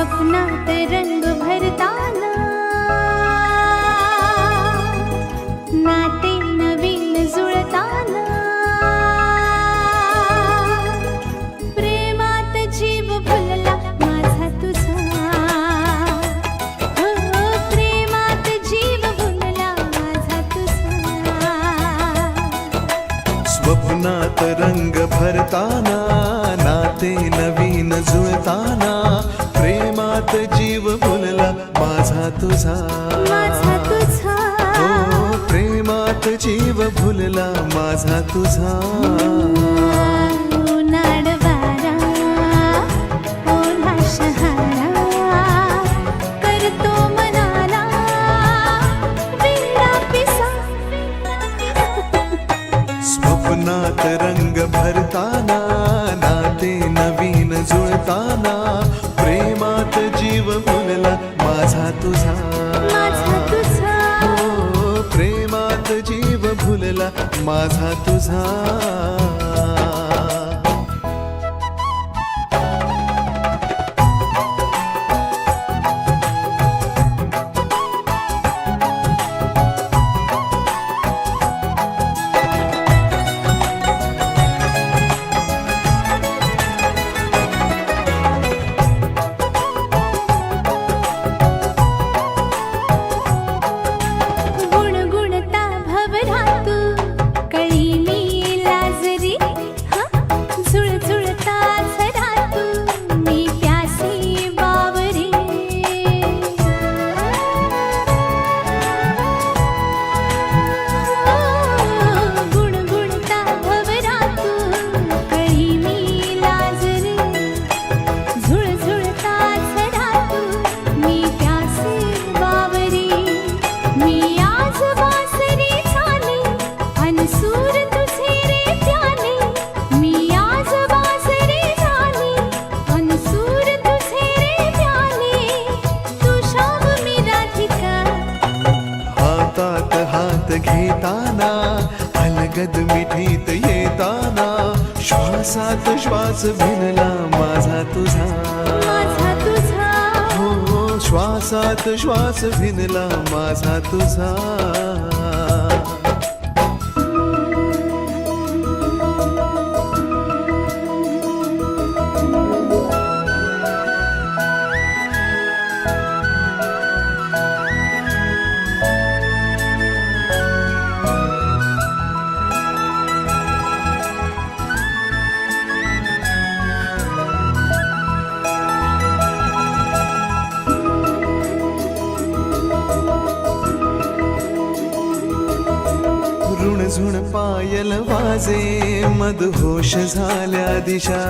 स्वप्नात रंग भरताना नाते नवीन जुळताना प्रेमात जीव भुलला माझा तुझा हो प्रेमात जीव भुलला माझा तुझा स्वप्नात रंग भरताना नाते नवीन जुळताना प्रेमात जीव भुलला माझा तुझा हो प्रेमात जीव भुलला माझा तुझा नाडवारा ओला शहारा करतो मनाला वेडा पिसा स्वप्नात रंग भरताना नाते नवीन जुळताना प्रेमात जीव भुलला माझा तुझा हो प्रेमात जीव भुलला माझा तुझा गुणगुणता भवरातू कळीनी लाजरी झुळझुळता झरातू मी प्यासी बावरी गुणगुणता भवरातू कळीनी लाजरी झुळझुळता झरातू मी प्यासी बावरी मी आज बासरी झाली अनसूर तुझे रे प्याले मी आज बासरी झाली अनसूर तुझे रे प्याले तू शाम मी राधिका हातात हात घेताना अलगद मिठीत येताना श्वासात श्वास भिनला माझा तुझा हो श्वासात श्वास भिनला माझा तुझा ऋणझुण पायल वाजे मदहोश झाल्या दिशा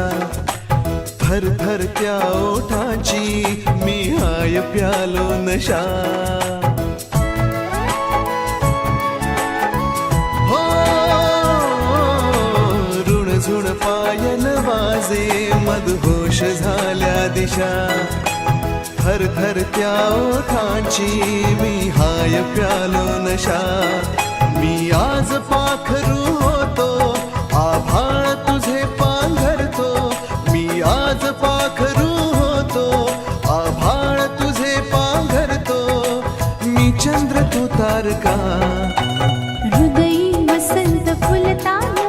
थरथरत्या ओठाची मी हाय प्यालो नशा हो ऋणझुण पायल वाजे मदहोश झाल्या दिशा थरथरत्या ओठाची मी हाय प्यालो नशा मी आज पाखरू होतो आभाळ तुझे पांघरतो मी आज पाखरू होतो आभाळ तुझे पांघरतो मी चंद्र तू तारका हृदयी वसंत फुलताना